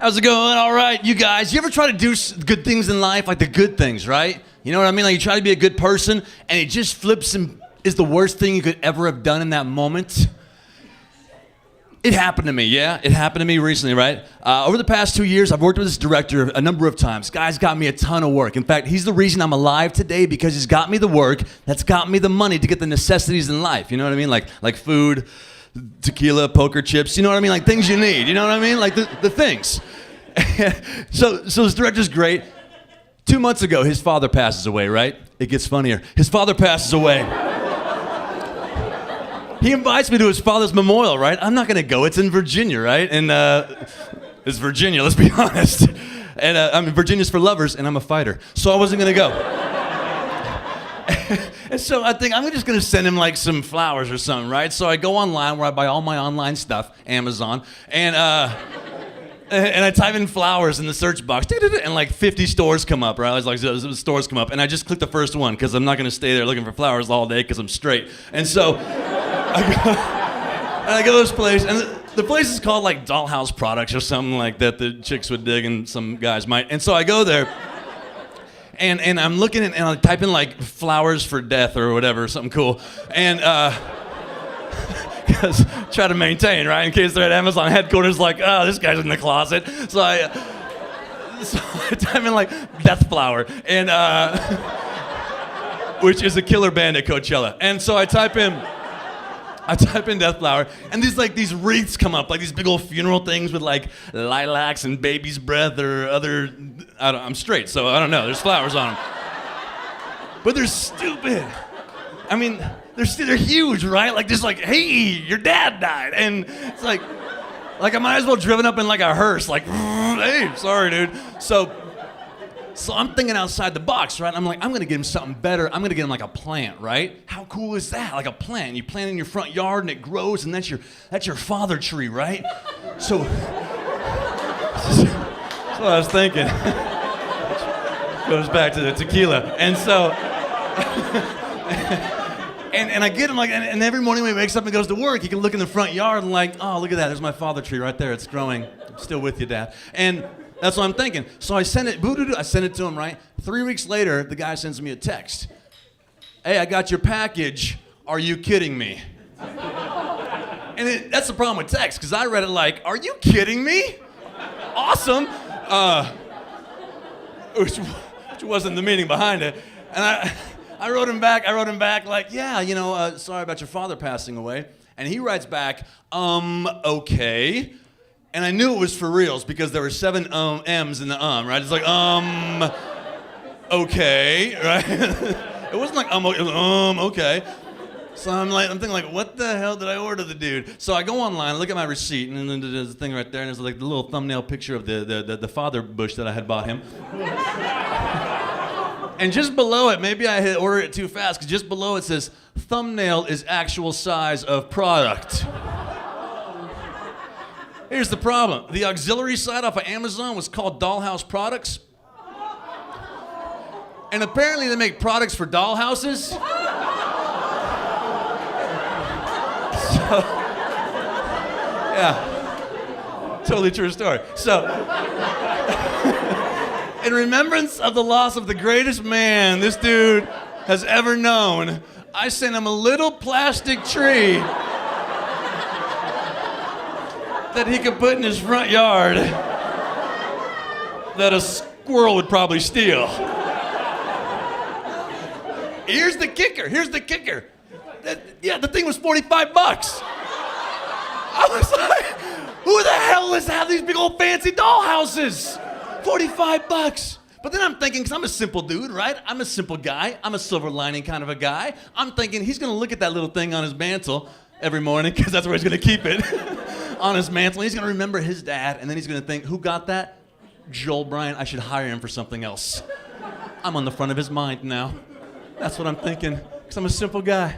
How's it going? All right, you guys. You ever try to do good things in life, like the good things, right? You know what I mean? Like you try to be a good person, and it just flips and is the worst thing you could ever have done in that moment. It happened to me, yeah? It happened to me recently, right? Over the past 2 years, I've worked with this director a number of times. Guy's got me a ton of work. In fact, he's the reason I'm alive today because he's got me the work that's got me the money to get the necessities in life. You know what I mean? Like food, tequila, poker chips, you know what I mean? Like things you need, you know what I mean? Like the things. So this director's great. 2 months ago, his father passes away, right? It gets funnier. His father passes away. He invites me to his father's memorial, right? I'm not gonna go, it's in Virginia, right? And it's Virginia, let's be honest. And I mean, Virginia's for lovers, and I'm a fighter. So I wasn't gonna go. And so I think I'm just gonna send him like some flowers or something, right? So I go online where I buy all my online stuff, Amazon, and I type in flowers in the search box, and like 50 stores come up, right? I was like, stores come up, and I just click the first one because I'm not gonna stay there looking for flowers all day because I'm straight. And so I go to this place, and the place is called like Dollhouse Products or something like that. The chicks would dig, and some guys might. And so I go there. And I'm looking at, and I type in like flowers for death or whatever, something cool. And because try to maintain, right? In case they're at Amazon headquarters, like, oh, this guy's in the closet. So I type in like death flower, and which is a killer band at Coachella. And so I type in death flower, and these wreaths come up, like these big old funeral things with like lilacs and baby's breath or other. I'm straight, so I don't know. There's flowers on them, but they're stupid. I mean, they're huge, right? Like just like, hey, your dad died, and it's like I might as well driven up in like a hearse, like, hey, sorry, dude. So I'm thinking outside the box, right? I'm like, I'm gonna get him something better. I'm gonna get him like a plant, right? How cool is that? Like a plant. You plant it in your front yard and it grows, and that's your father tree, right? So that's what I was thinking. Goes back to the tequila. And so and I get him like, and every morning when he wakes up and goes to work, he can look in the front yard and like, oh, look at that, there's my father tree right there. It's growing. I'm still with you, Dad. And that's what I'm thinking. So I send it to him, right? 3 weeks later, the guy sends me a text. Hey, I got your package. Are you kidding me? And that's the problem with text, because I read it like, are you kidding me? Awesome. Which wasn't the meaning behind it. And I wrote him back like, yeah, you know, sorry about your father passing away. And he writes back, okay. And I knew it was for reals because there were 7 M's in the right? It's like, okay, right? It wasn't like, it was, okay. So I'm thinking like, what the hell did I order the dude? So I go online, look at my receipt, and then there's a thing right there, and there's like the little thumbnail picture of the father bush that I had bought him. And just below it, maybe I had ordered it too fast, because just below it says, thumbnail is actual size of product. Here's the problem. The auxiliary site off of Amazon was called Dollhouse Products. And apparently they make products for dollhouses. So, yeah, totally true story. So, in remembrance of the loss of the greatest man this dude has ever known, I sent him a little plastic tree that he could put in his front yard that a squirrel would probably steal. Here's the kicker. The thing was $45. I was like, who the hell have these big old fancy doll houses? $45. But then I'm thinking, because I'm a simple dude, right? I'm a simple guy. I'm a silver lining kind of a guy. I'm thinking he's going to look at that little thing on his mantle every morning, because that's where he's going to keep it, on his mantle. He's going to remember his dad, and then he's going to think, who got that? Joel Bryant. I should hire him for something else. I'm on the front of his mind now. That's what I'm thinking, because I'm a simple guy.